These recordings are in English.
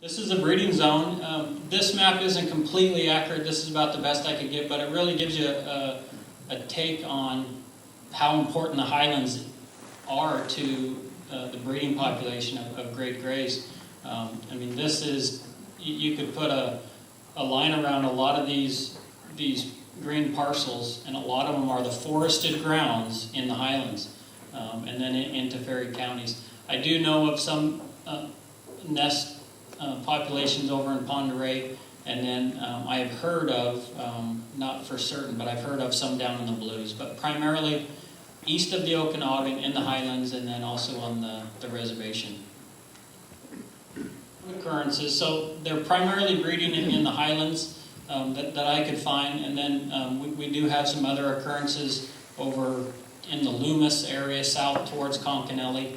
This is a breeding zone. This map isn't completely accurate. This is about the best I could get, but it really gives you a take on how important the highlands are to the breeding population of great grays. I mean, this is, you could put a line around a lot of these green parcels, and a lot of them are the forested grounds in the highlands, and then into Ferry counties. I do know of some nest populations over in Pend Oreille, and then I have heard of, not for certain, but I've heard of some down in the Blues, but primarily east of the Okanagan in the highlands, and then also on the reservation. Occurrences, so they're primarily breeding in the highlands that I could find, and then we do have some other occurrences over in the Loomis area, south towards Concanelli,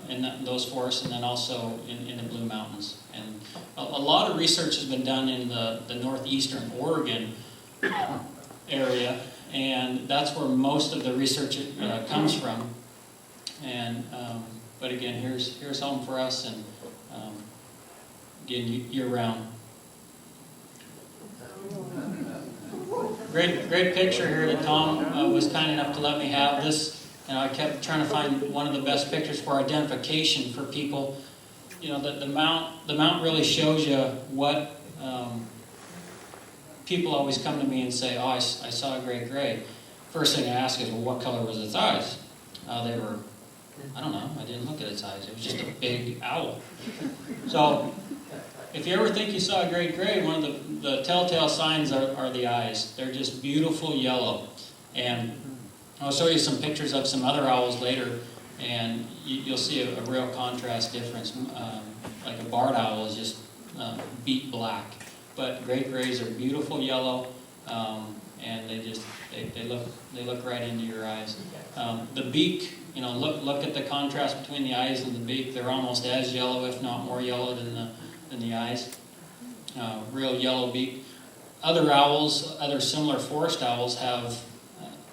in those forests, and then also in the Blue Mountains. And a lot of research has been done in the northeastern Oregon area, and that's where most of the research comes from. And but again, here's home for us, and again, year-round. Great picture here that Tom was kind enough to let me have. This, I kept trying to find one of the best pictures for identification for people. You know, the mount really shows you what people always come to me and say, "Oh, I saw a great gray." First thing I ask is, "Well, what color was its eyes?" They were, I don't know. I didn't look at its eyes. It was just a big owl. So, if you ever think you saw a great gray, one of the telltale signs are the eyes. They're just beautiful yellow. And I'll show you some pictures of some other owls later, and you'll see a real contrast difference. Like a barred owl is just beet black, but great grays are beautiful yellow, and they look right into your eyes. The beak, look at the contrast between the eyes and the beak. They're almost as yellow, if not more yellow than the eyes. Real yellow beak. Other owls, other similar forest owls, have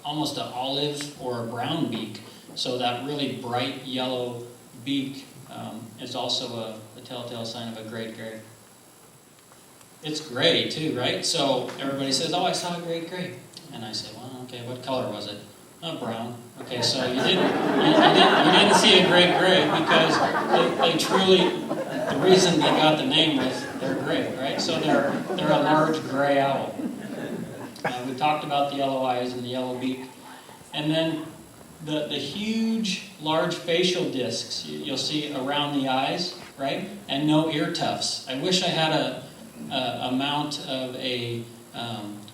almost an olive or a brown beak. So that really bright yellow beak is also a telltale sign of a great gray. It's gray too, right? So everybody says, "Oh, I saw a great gray," and I say, "Well, okay, what color was it?" "Oh, brown." Okay, so you didn't see a great gray, because they truly, the reason they got the name was they're gray, right? So they're a large gray owl. We talked about the yellow eyes and the yellow beak, and then the huge, large facial discs you'll see around the eyes, right? And no ear tufts. I wish I had a mount of a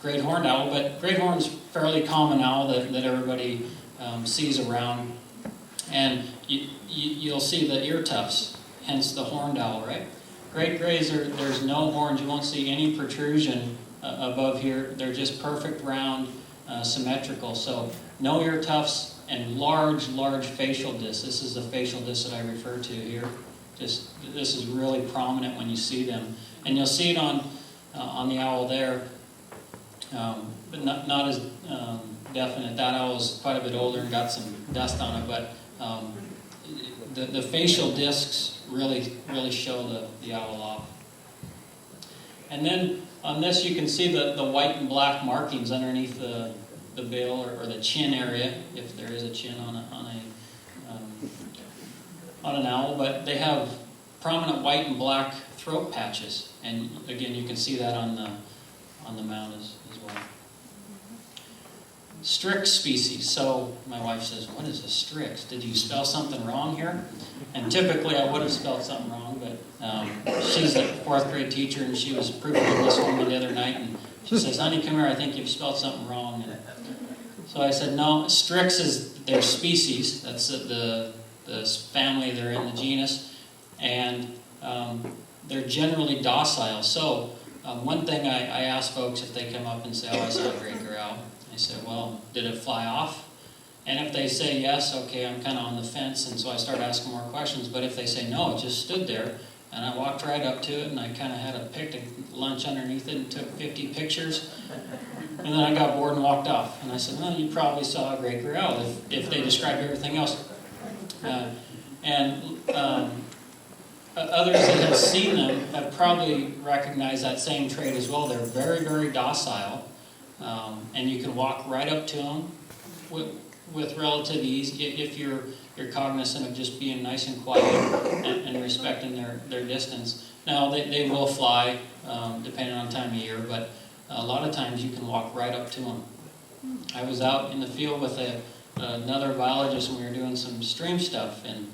great horned owl, but great horn's fairly common owl that everybody sees around, and you'll see the ear tufts, hence the horned owl, right? Great grays, there's no horns. You won't see any protrusion above here. They're just perfect, round, symmetrical. So no ear tufts and large facial discs. This is the facial disc that I refer to here. This is really prominent when you see them, and you'll see it on the owl there, but not as definite. That owl is quite a bit older and got some dust on it, but the facial discs really show the owl off. And then on this, you can see the white and black markings underneath the bill or the chin area, if there is a chin on an owl. But they have prominent white and black throat patches, and again, you can see that on the mount as well. Strix species. So my wife says, "What is a strix? Did you spell something wrong here?" And typically I would have spelled something wrong, but she's a 4th grade teacher, and she was proofing this for me the other night, and she says, "Honey, come here, I think you've spelled something wrong." And so I said, "No, strix is their species. That's the family they're in, the genus, and they're generally docile." So one thing I ask folks if they come up and say, "Oh, I saw a great gray owl," I say, "Well, did it fly off?" And if they say yes, okay, I'm kind of on the fence, and so I start asking more questions. But if they say no, it just stood there, and I walked right up to it, and I kind of had a picnic lunch underneath it and took 50 pictures, and then I got bored and walked off. And I said, "Well, you probably saw a great gray owl if they described everything else." And Others that have seen them have probably recognized that same trait as well. They're very, very docile, and you can walk right up to them with relative ease if you're cognizant of just being nice and quiet and respecting their distance. Now, they will fly, depending on time of year, but a lot of times you can walk right up to them. I was out in the field with another biologist, and we were doing some stream stuff, and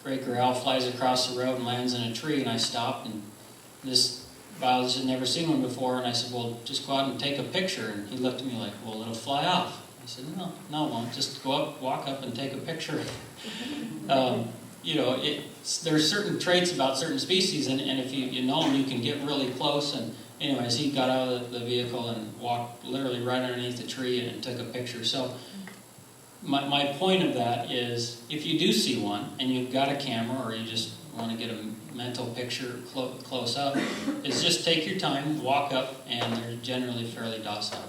great gray owl flies across the road and lands in a tree, and I stopped, and this biologist had never seen one before, and I said, well, just go out and take a picture. And he looked at me like, well, it'll fly off. I said, no, it won't. Just go up, walk up, and take a picture. There's certain traits about certain species, and if you know them, you can get really close. And anyways, he got out of the vehicle and walked literally right underneath the tree and took a picture. So my point of that is, if you do see one and you've got a camera or you just want to get a mental picture close up, is just take your time, walk up, and they're generally fairly docile.